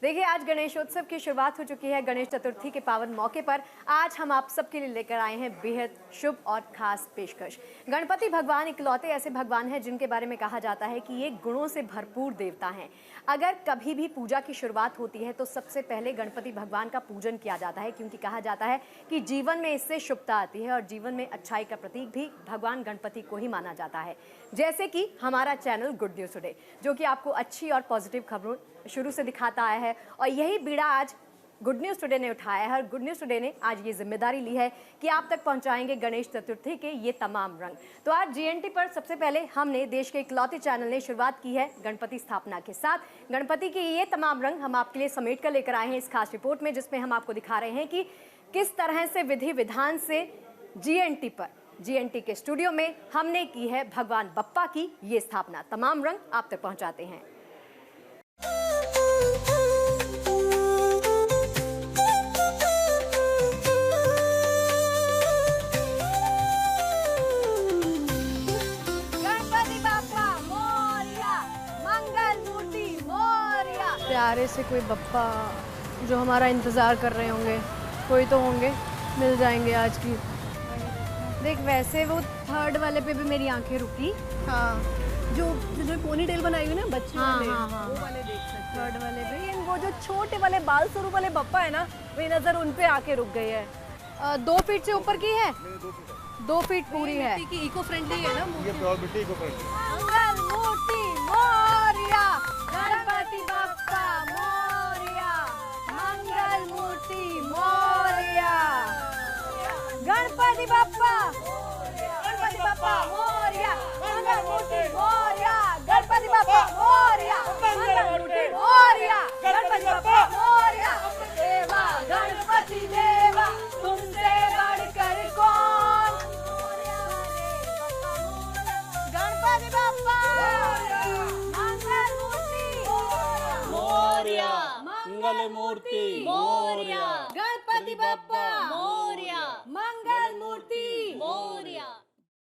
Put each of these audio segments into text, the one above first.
देखिए, आज गणेशोत्सव की शुरुआत हो चुकी है। गणेश चतुर्थी के पावन मौके पर आज हम आप सबके लिए लेकर आए हैं बेहद शुभ और खास पेशकश। गणपति भगवान इकलौते ऐसे भगवान हैं जिनके बारे में कहा जाता है कि ये गुणों से भरपूर देवता हैं। अगर कभी भी पूजा की शुरुआत होती है तो सबसे पहले गणपति भगवान का पूजन किया जाता है, क्योंकि कहा जाता है कि जीवन में इससे शुभता आती है और जीवन में अच्छाई का प्रतीक भी भगवान गणपति को ही माना जाता है। जैसे कि हमारा चैनल गुड न्यूज टुडे, जो कि आपको अच्छी और पॉजिटिव खबरों शुरू से दिखाता आया है, और यही बीड़ा आज गुड न्यूज टुडे ने उठाया है। और गुड न्यूज टुडे ने आज ये जिम्मेदारी ली है कि आप तक पहुंचाएंगे गणेश चतुर्थी के ये तमाम रंग। तो आज जीएनटी पर सबसे पहले हमने देश के इकलौते चैनल ने शुरुआत की है गणपति स्थापना के साथ। गणपति के ये तमाम रंग हम आपके लिए समेट कर लेकर आए हैं इस खास रिपोर्ट में, जिसमें हम आपको दिखा रहे हैं कि किस तरह से विधि विधान से जीएनटी के स्टूडियो में हमने की है भगवान बप्पा की ये स्थापना। तमाम रंग आप तक पहुंचाते हैं। प्यारे से कोई बप्पा जो हमारा इंतजार कर रहे होंगे, कोई तो होंगे, मिल जाएंगे आज की। देख, वैसे वो थर्ड वाले पे भी मेरी आंखें रुकी। हाँ, जो पोनी टेल बनाई हुई ना बच्चे वाले, हाँ। वो वाले देख सकते हैं। थर्ड वाले पे लेकिन वो जो छोटे वाले बाल स्वरूप वाले बप्पा है ना, वही नजर उन पे आके रुक गई है। 2 फीट से ऊपर की है, 2 फीट पूरी है। इको फ्रेंडली है ना, ये प्योर मिट्टी इको फ्रेंडली। मंगल मूर्ति मोरया, गणपति बप्पा मोरया, मंगल मूर्ति मोरया, गणपति बप्पा मोरया, मंगल मूर्ति मोरया, गणपति बप्पा मोरया, मंगल मूर्ति मोरया, गणपति बप्पा मोरया। देवा गणपति देवा, तुमसे बढ़कर कौन, गणपति बप्पा मंगल मूर्ति मोरया, मंगल मूर्ति मोरया, गणपति बप्पा मोरया, मंगल मूर्ति मोरया।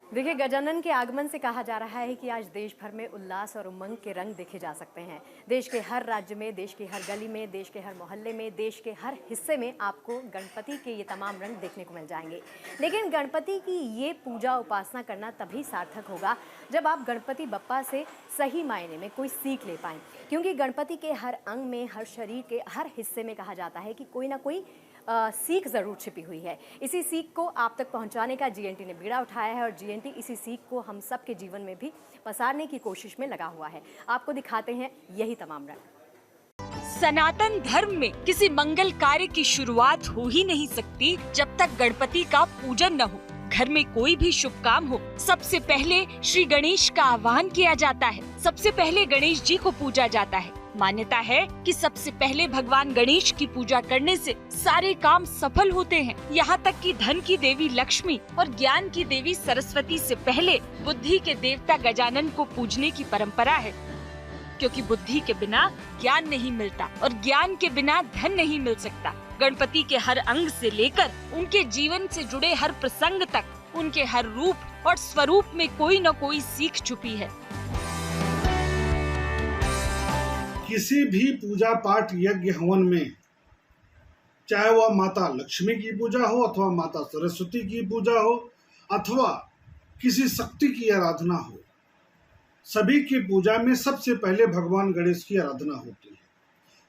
देखिए, गजानन के आगमन से कहा जा रहा है कि आज देश भर में उल्लास और उमंग के रंग देखे जा सकते हैं। देश के हर राज्य में, देश की हर गली में, देश के हर मोहल्ले में, देश के हर हिस्से में आपको गणपति के ये तमाम रंग देखने को मिल जाएंगे। लेकिन गणपति की ये पूजा उपासना करना तभी सार्थक होगा जब आप गणपति बप्पा से सही मायने में कोई सीख ले पाएं, क्योंकि गणपति के हर अंग में, हर शरीर के हर हिस्से में कहा जाता है कि कोई ना कोई सीख ज़रूर छिपी हुई है। इसी सीख को आप तक पहुंचाने का जीएनटी ने बीड़ा उठाया है, और जीएनटी इसी सीख को हम सब के जीवन में भी पसारने की कोशिश में लगा हुआ है। आपको दिखाते हैं यही तमाम रंग। सनातन धर्म में किसी मंगल कार्य की शुरुआत हो ही नहीं सकती जब तक गणपति का पूजन न हो। घर में कोई भी शुभ काम हो, सबसे पहले श्री गणेश का आह्वान किया जाता है। सबसे पहले गणेश जी को पूजा जाता है। मान्यता है कि सबसे पहले भगवान गणेश की पूजा करने से सारे काम सफल होते हैं। यहाँ तक कि धन की देवी लक्ष्मी और ज्ञान की देवी सरस्वती से पहले बुद्धि के देवता गजानन को पूजने की परंपरा है, क्योंकि बुद्धि के बिना ज्ञान नहीं मिलता और ज्ञान के बिना धन नहीं मिल सकता। गणपति के हर अंग से लेकर उनके जीवन से जुड़े हर प्रसंग तक, उनके हर रूप और स्वरूप में कोई न कोई सीख छुपी है। किसी भी पूजा पाठ यज्ञ हवन में, चाहे वह माता लक्ष्मी की पूजा हो अथवा माता सरस्वती की पूजा हो अथवा किसी शक्ति की आराधना हो, सभी की पूजा में सबसे पहले भगवान गणेश की आराधना होती है,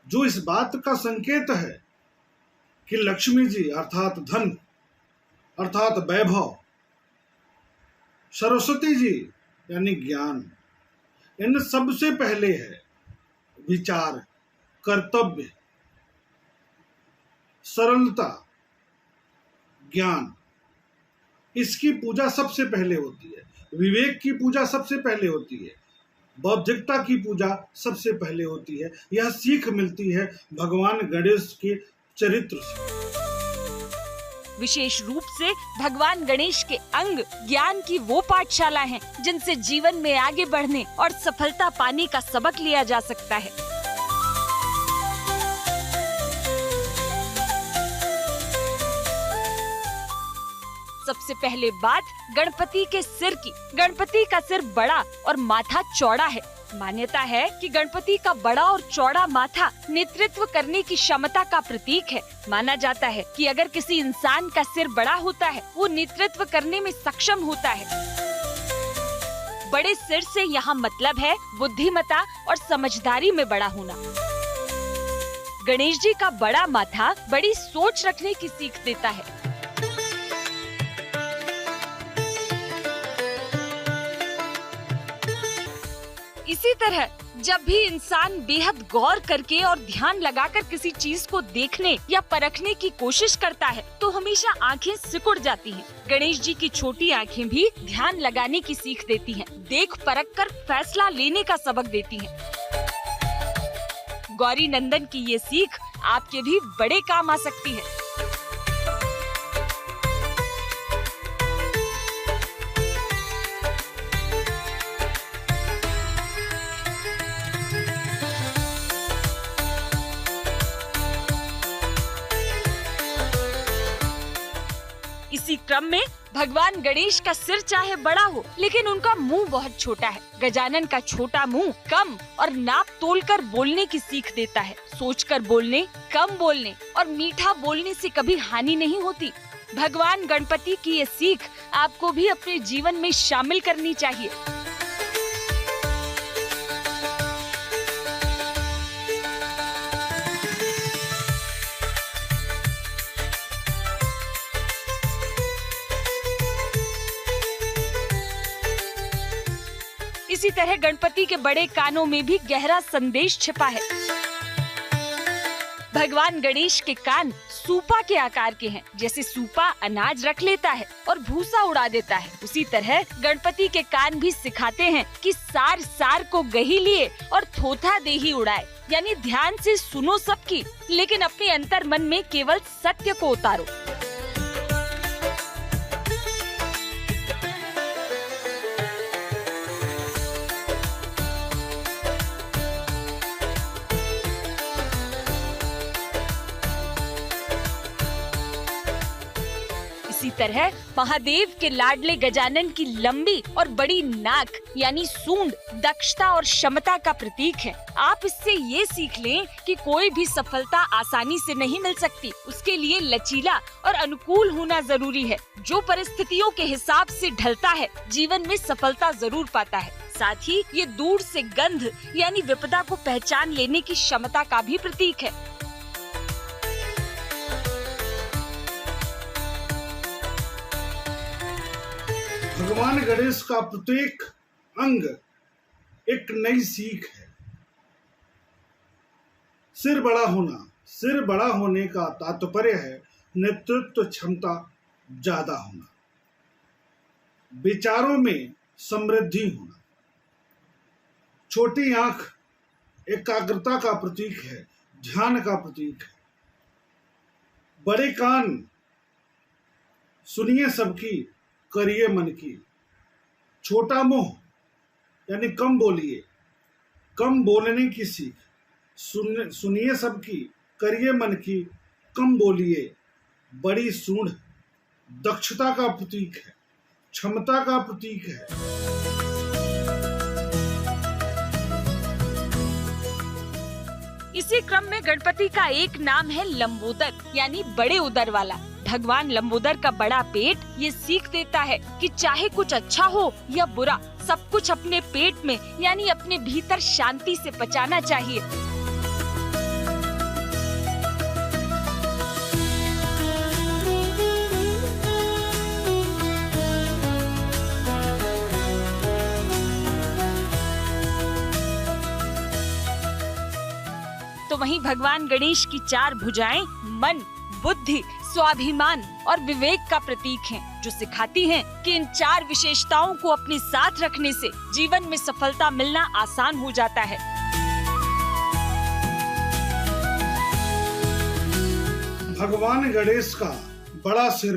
जो इस बात का संकेत है कि लक्ष्मी जी अर्थात धन अर्थात वैभव, सरस्वती जी यानी ज्ञान, इन सबसे पहले है विचार, कर्तव्य, सरलता, ज्ञान। इसकी पूजा सबसे पहले होती है। विवेक की पूजा सबसे पहले होती है। बौद्धिकता की पूजा सबसे पहले होती है। यह सीख मिलती है भगवान गणेश के चरित्र से। विशेष रूप से भगवान गणेश के अंग ज्ञान की वो पाठशाला हैं, जिनसे जीवन में आगे बढ़ने और सफलता पाने का सबक लिया जा सकता है। सबसे पहले बात गणपति के सिर की। गणपति का सिर बड़ा और माथा चौड़ा है। मान्यता है कि गणपति का बड़ा और चौड़ा माथा नेतृत्व करने की क्षमता का प्रतीक है। माना जाता है कि अगर किसी इंसान का सिर बड़ा होता है, वो नेतृत्व करने में सक्षम होता है। बड़े सिर से यहाँ मतलब है बुद्धिमत्ता और समझदारी में बड़ा होना। गणेश जी का बड़ा माथा बड़ी सोच रखने की सीख देता है। इसी तरह जब भी इंसान बेहद गौर करके और ध्यान लगाकर किसी चीज को देखने या परखने की कोशिश करता है तो हमेशा आंखें सिकुड़ जाती हैं। गणेश जी की छोटी आंखें भी ध्यान लगाने की सीख देती हैं, देख परख कर फैसला लेने का सबक देती हैं। गौरी नंदन की ये सीख आपके भी बड़े काम आ सकती है। इसी क्रम में भगवान गणेश का सिर चाहे बड़ा हो, लेकिन उनका मुंह बहुत छोटा है। गजानन का छोटा मुंह कम और नाप तोलकर बोलने की सीख देता है। सोचकर बोलने, कम बोलने और मीठा बोलने से कभी हानि नहीं होती। भगवान गणपति की ये सीख आपको भी अपने जीवन में शामिल करनी चाहिए। इसी तरह गणपति के बड़े कानों में भी गहरा संदेश छिपा है। भगवान गणेश के कान सूपा के आकार के हैं। जैसे सूपा अनाज रख लेता है और भूसा उड़ा देता है, उसी तरह गणपति के कान भी सिखाते हैं कि सार सार को गही लिए और थोथा दे ही उड़ाए। यानी ध्यान से सुनो सबकी, लेकिन अपने अंतर मन में केवल सत्य को उतारो। इसी तरह महादेव के लाडले गजानन की लंबी और बड़ी नाक यानी सूंड दक्षता और क्षमता का प्रतीक है। आप इससे ये सीख लें कि कोई भी सफलता आसानी से नहीं मिल सकती। उसके लिए लचीला और अनुकूल होना जरूरी है। जो परिस्थितियों के हिसाब से ढलता है, जीवन में सफलता जरूर पाता है। साथ ही ये दूर से गंध यानी विपदा को पहचान लेने की क्षमता का भी प्रतीक है। भगवान गणेश का प्रत्येक अंग एक नई सीख है। सिर बड़ा होने का तात्पर्य है नेतृत्व क्षमता ज्यादा होना, विचारों में समृद्धि होना। छोटी आंख एकाग्रता का प्रतीक है, ध्यान का प्रतीक है। बड़े कान सुनिए सबकी, करिए मन की। छोटा मुंह यानी कम बोलिए, कम बोलने की सीख। सुनिए सबकी, करिए मन की, कम बोलिए। बड़ी सूंड दक्षता का प्रतीक है, क्षमता का प्रतीक है। इसी क्रम में गणपति का एक नाम है लंबोदर यानी बड़े उदर वाला। भगवान लंबोदर का बड़ा पेट ये सीख देता है कि चाहे कुछ अच्छा हो या बुरा, सब कुछ अपने पेट में यानी अपने भीतर शांति से पचाना चाहिए। तो वहीं भगवान गणेश की चार भुजाएं मन, बुद्धि, स्वाभिमान और विवेक का प्रतीक हैं, जो सिखाती हैं कि इन चार विशेषताओं को अपने साथ रखने से जीवन में सफलता मिलना आसान हो जाता है। भगवान गणेश का बड़ा सिर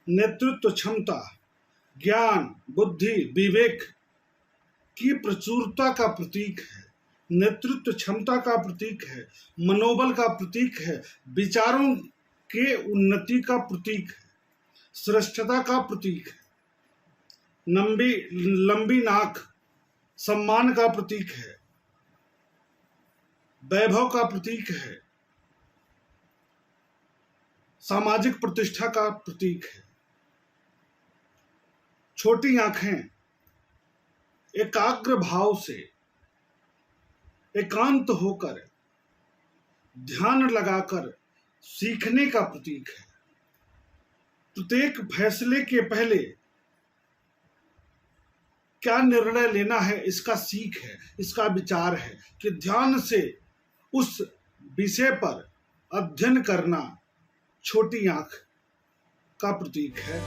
नेतृत्व क्षमता, ज्ञान, बुद्धि, विवेक की प्रचुरता का प्रतीक है। नेतृत्व क्षमता का प्रतीक है, मनोबल का प्रतीक है, विचारों के उन्नति का प्रतीक है, श्रेष्ठता का प्रतीक है। लंबी नाक सम्मान का प्रतीक है, वैभव का प्रतीक है, सामाजिक प्रतिष्ठा का प्रतीक है। छोटी आंखें एकाग्र भाव से एकांत होकर ध्यान लगाकर सीखने का प्रतीक है। प्रत्येक फैसले के पहले क्या निर्णय लेना है इसका सीख है, इसका विचार है कि ध्यान से उस विषय पर अध्ययन करना छोटी आंख का प्रतीक है।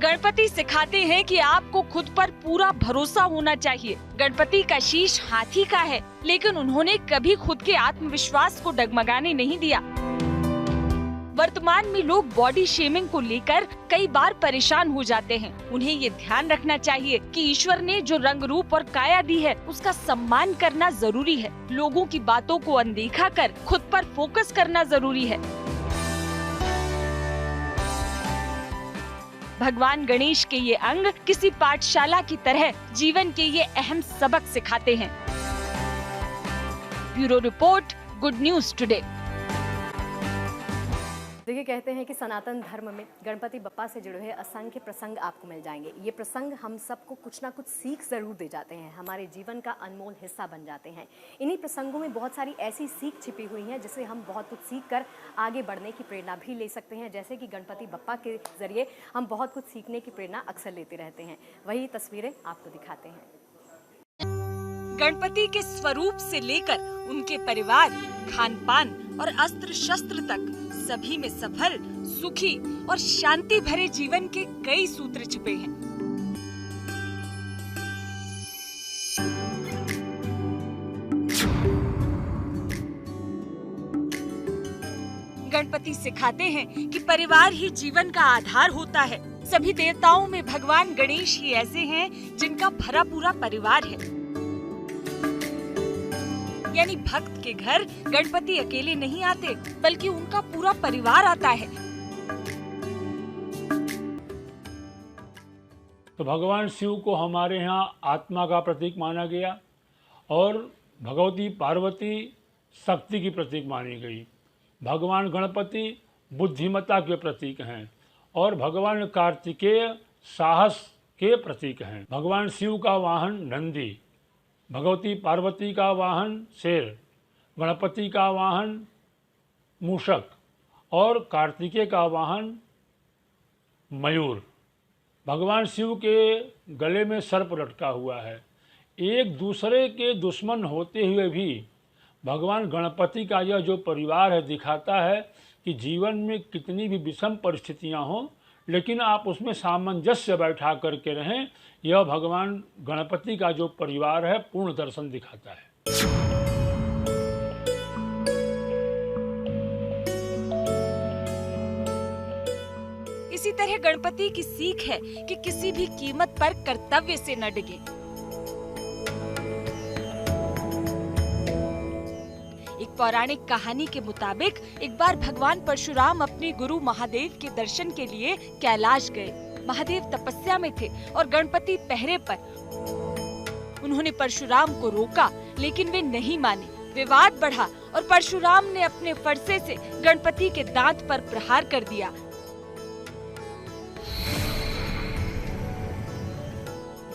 गणपति सिखाते हैं कि आपको खुद पर पूरा भरोसा होना चाहिए। गणपति का शीश हाथी का है, लेकिन उन्होंने कभी खुद के आत्मविश्वास को डगमगाने नहीं दिया। वर्तमान में लोग बॉडी शेमिंग को लेकर कई बार परेशान हो जाते हैं। उन्हें ये ध्यान रखना चाहिए कि ईश्वर ने जो रंग रूप और काया दी है उसका सम्मान करना जरूरी है। लोगों की बातों को अनदेखा कर खुद पर फोकस करना जरूरी है। भगवान गणेश के ये अंग किसी पाठशाला की तरह जीवन के ये अहम सबक सिखाते हैं। Bureau report, good news today. देखिए, कहते हैं कि सनातन धर्म में गणपति बप्पा से जुड़े हुए असंख्य प्रसंग आपको मिल जाएंगे। ये प्रसंग हम सबको कुछ ना कुछ सीख जरूर दे जाते हैं, हमारे जीवन का अनमोल हिस्सा बन जाते हैं। इन्हीं प्रसंगों में बहुत सारी ऐसी सीख छिपी हुई हैं जिसे हम बहुत कुछ सीख कर आगे बढ़ने की प्रेरणा भी ले सकते हैं। जैसे कि गणपति बप्पा के जरिए हम बहुत कुछ सीखने की प्रेरणा अक्सर लेते रहते हैं। वही तस्वीरें आपको दिखाते हैं। गणपति के स्वरूप से लेकर उनके परिवार, खान पान और अस्त्र शस्त्र तक सभी में सफल, सुखी और शांति भरे जीवन के कई सूत्र छिपे हैं। गणपति सिखाते हैं कि परिवार ही जीवन का आधार होता है। सभी देवताओं में भगवान गणेश ही ऐसे हैं जिनका भरा पूरा परिवार है। यानी भक्त के घर गणपति अकेले नहीं आते, बल्कि उनका पूरा परिवार आता है। तो भगवान शिव को हमारे यहाँ आत्मा का प्रतीक माना गया और भगवती पार्वती शक्ति की प्रतीक मानी गई। भगवान गणपति बुद्धिमत्ता के प्रतीक हैं और भगवान कार्तिकेय साहस के प्रतीक हैं। भगवान शिव का वाहन नंदी, भगवती पार्वती का वाहन शेर, गणपति का वाहन मूषक और कार्तिकेय का वाहन मयूर। भगवान शिव के गले में सर्प लटका हुआ है। एक दूसरे के दुश्मन होते हुए भी भगवान गणपति का यह जो परिवार है दिखाता है कि जीवन में कितनी भी विषम परिस्थितियां हों, लेकिन आप उसमें सामंजस्य बैठा करके रहें। यह भगवान गणपति का जो परिवार है पूर्ण दर्शन दिखाता है। इसी तरह गणपति की सीख है कि किसी भी कीमत पर कर्तव्य से न डिगे। एक पौराणिक कहानी के मुताबिक एक बार भगवान परशुराम अपने गुरु महादेव के दर्शन के लिए कैलाश गए। महादेव तपस्या में थे और गणपति पहरे पर। उन्होंने परशुराम को रोका, लेकिन वे नहीं माने। विवाद बढ़ा और परशुराम ने अपने फरसे से गणपति के दांत पर प्रहार कर दिया।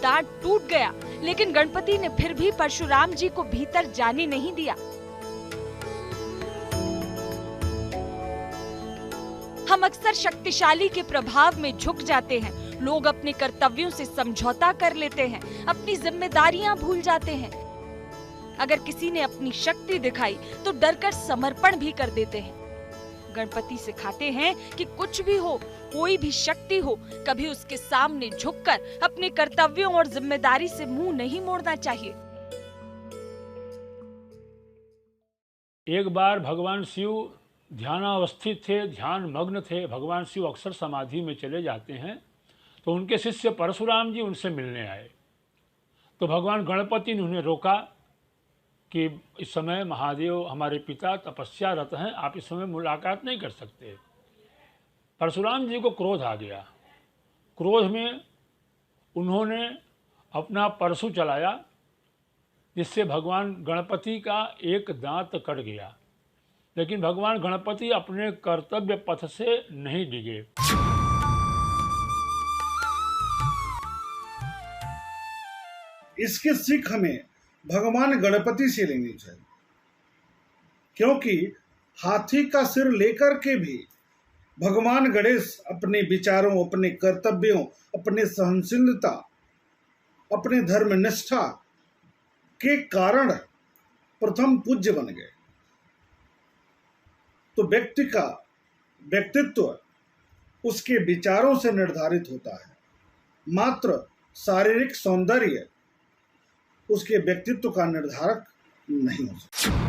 दांत टूट गया, लेकिन गणपति ने फिर भी परशुराम जी को भीतर जाने नहीं दिया। हम अक्सर शक्तिशाली के प्रभाव में झुक जाते हैं। लोग अपने कर्तव्यों से समझौता कर लेते हैं, अपनी जिम्मेदारियां भूल जाते हैं। अगर किसी ने अपनी शक्ति दिखाई तो डरकर समर्पण भी कर देते हैं। गणपति सिखाते हैं कि कुछ भी हो, कोई भी शक्ति हो, कभी उसके सामने झुककर अपने कर्तव्यों और जिम्मेदारी से मुंह नहीं मोड़ना चाहिए। एक बार भगवान शिव ध्यानावस्थित थे, ध्यान मग्न थे। भगवान शिव अक्सर समाधि में चले जाते हैं, तो उनके शिष्य परशुराम जी उनसे मिलने आए। तो भगवान गणपति ने उन्हें रोका कि इस समय महादेव हमारे पिता तपस्यारत हैं, आप इस समय मुलाकात नहीं कर सकते। परशुराम जी को क्रोध आ गया। क्रोध में उन्होंने अपना परशु चलाया, जिससे भगवान गणपति का एक दांत कट गया। लेकिन भगवान गणपति अपने कर्तव्य पथ से नहीं डिगे। इसकी सीख हमें भगवान गणपति से लेनी चाहिए, क्योंकि हाथी का सिर लेकर के भी भगवान गणेश अपने विचारों, अपने कर्तव्यों, अपने सहनशीलता, अपने धर्मनिष्ठा के कारण प्रथम पूज्य बन गए। तो व्यक्ति का व्यक्तित्व उसके विचारों से निर्धारित होता है, मात्र शारीरिक सौंदर्य उसके व्यक्तित्व का निर्धारक नहीं हो सकता।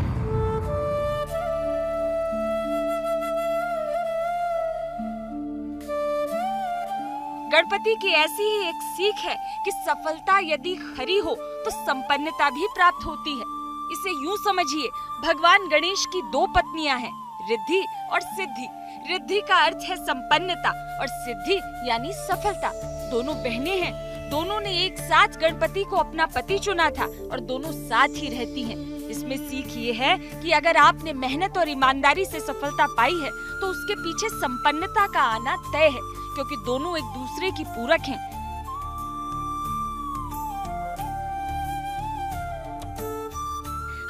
गणपति की ऐसी ही एक सीख है कि सफलता यदि खरी हो तो संपन्नता भी प्राप्त होती है। इसे यूं समझिए, भगवान गणेश की दो पत्नियां हैं, रिद्धि और सिद्धि। रिद्धि का अर्थ है संपन्नता और सिद्धि यानी सफलता। दोनों बहनें हैं, दोनों ने एक साथ गणपति को अपना पति चुना था और दोनों साथ ही रहती हैं। इसमें सीख ये है कि अगर आपने मेहनत और ईमानदारी से सफलता पाई है तो उसके पीछे संपन्नता का आना तय है, क्योंकि दोनों एक दूसरे की पूरक हैं।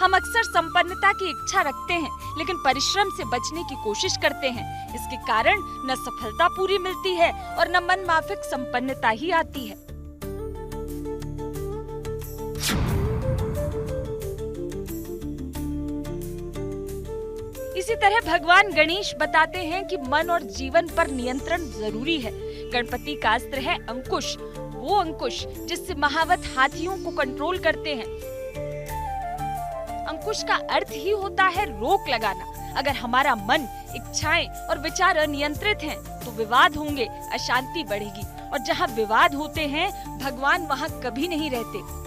हम अक्सर संपन्नता की इच्छा रखते हैं, लेकिन परिश्रम से बचने की कोशिश करते हैं। इसके कारण न सफलता पूरी मिलती है और न मन माफिक संपन्नता ही आती है। इसी तरह भगवान गणेश बताते हैं कि मन और जीवन पर नियंत्रण जरूरी है। गणपति का अस्त्र है अंकुश, वो अंकुश जिससे महावत हाथियों को कंट्रोल करते हैं। अंकुश का अर्थ ही होता है रोक लगाना। अगर हमारा मन, इच्छाएं और विचार अनियंत्रित हैं, तो विवाद होंगे, अशांति बढ़ेगी, और जहाँ विवाद होते हैं भगवान वहाँ कभी नहीं रहते।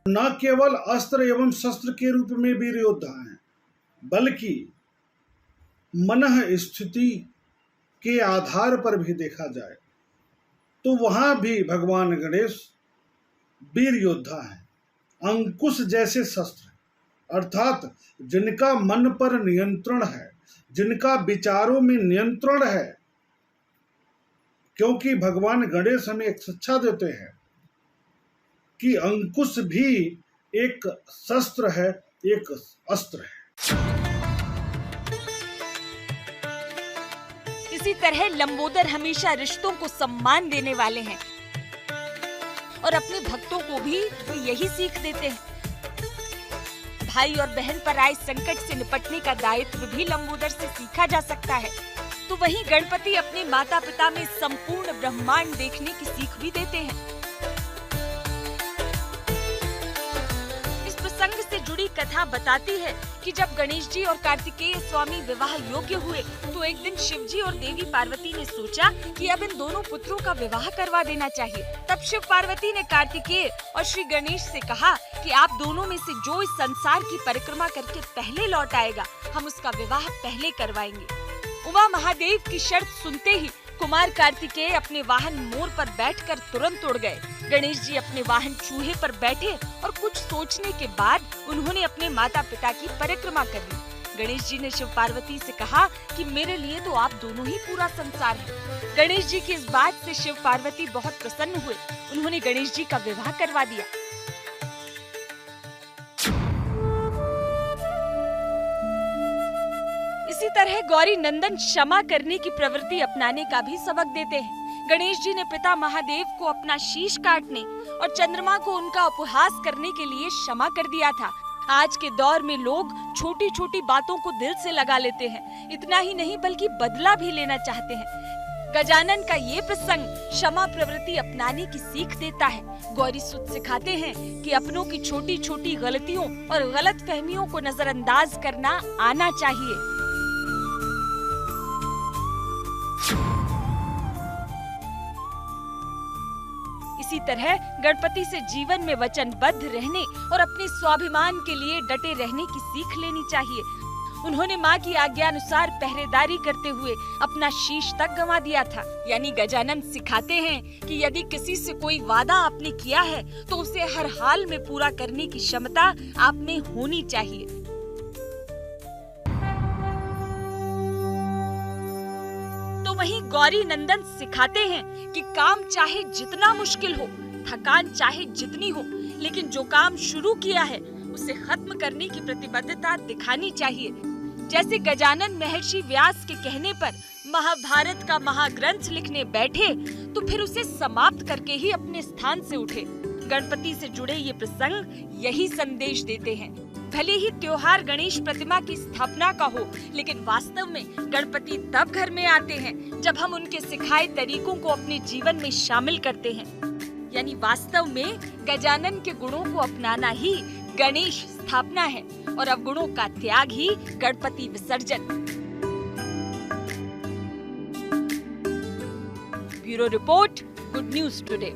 न केवल अस्त्र एवं शस्त्र के रूप में वीर योद्धा हैं, बल्कि मनः स्थिति के आधार पर भी देखा जाए तो वहां भी भगवान गणेश वीर योद्धा हैं। अंकुश जैसे शस्त्र, अर्थात जिनका मन पर नियंत्रण है, जिनका विचारों में नियंत्रण है, क्योंकि भगवान गणेश हमें एक शिक्षा देते हैं कि अंकुश भी एक शस्त्र है, एक अस्त्र है। इसी तरह लंबोदर हमेशा रिश्तों को सम्मान देने वाले हैं और अपने भक्तों को भी वो यही सीख देते हैं। भाई और बहन पर आए संकट से निपटने का दायित्व भी लंबोदर से सीखा जा सकता है। तो वहीं गणपति अपने माता पिता में संपूर्ण ब्रह्मांड देखने की सीख भी देते हैं। प्रसंग से जुड़ी कथा बताती है कि जब गणेश जी और कार्तिकेय स्वामी विवाह योग्य हुए तो एक दिन शिव जी और देवी पार्वती ने सोचा कि अब इन दोनों पुत्रों का विवाह करवा देना चाहिए। तब शिव पार्वती ने कार्तिकेय और श्री गणेश से कहा कि आप दोनों में से जो इस संसार की परिक्रमा करके पहले लौट आएगा, हम उसका विवाह पहले करवाएंगे। उमा महादेव की शर्त सुनते ही कुमार कार्तिकेय अपने वाहन मोर पर बैठकर तुरंत उड़ गए। गणेश जी अपने वाहन चूहे पर बैठे और कुछ सोचने के बाद उन्होंने अपने माता पिता की परिक्रमा कर ली। गणेश जी ने शिव पार्वती से कहा कि मेरे लिए तो आप दोनों ही पूरा संसार हैं। गणेश जी की इस बात से शिव पार्वती बहुत प्रसन्न हुए। उन्होंने गणेश जी का विवाह करवा दिया। इसी तरह गौरी नंदन क्षमा करने की प्रवृत्ति अपनाने का भी सबक देते हैं। गणेश जी ने पिता महादेव को अपना शीश काटने और चंद्रमा को उनका उपहास करने के लिए क्षमा कर दिया था। आज के दौर में लोग छोटी छोटी बातों को दिल से लगा लेते हैं। इतना ही नहीं बल्कि बदला भी लेना चाहते हैं। गजानन का ये प्रसंग क्षमा प्रवृत्ति अपनाने की सीख देता है। गौरी सुत सिखाते हैं कि अपनों की छोटी छोटी गलतियों और गलत फहमियों को नजरअंदाज करना आना चाहिए। इसी तरह गणपति से जीवन में वचनबद्ध रहने और अपने स्वाभिमान के लिए डटे रहने की सीख लेनी चाहिए। उन्होंने माँ की आज्ञा अनुसार पहरेदारी करते हुए अपना शीश तक गंवा दिया था। यानी गजानन सिखाते हैं कि यदि किसी से कोई वादा आपने किया है तो उसे हर हाल में पूरा करने की क्षमता आप में होनी चाहिए। तो वहीं गौरी नंदन सिखाते हैं कि काम चाहे जितना मुश्किल हो, थकान चाहे जितनी हो, लेकिन जो काम शुरू किया है उसे खत्म करने की प्रतिबद्धता दिखानी चाहिए। जैसे गजानन महर्षि व्यास के कहने पर महाभारत का महाग्रंथ लिखने बैठे तो फिर उसे समाप्त करके ही अपने स्थान से उठे। गणपति से जुड़े ये प्रसंग यही संदेश देते हैं। भले ही त्योहार गणेश प्रतिमा की स्थापना का हो, लेकिन वास्तव में गणपति तब घर में आते हैं जब हम उनके सिखाए तरीकों को अपने जीवन में शामिल करते हैं। यानी वास्तव में गजानन के गुणों को अपनाना ही गणेश स्थापना है और अवगुणों का त्याग ही गणपति विसर्जन। Bureau report, good news today.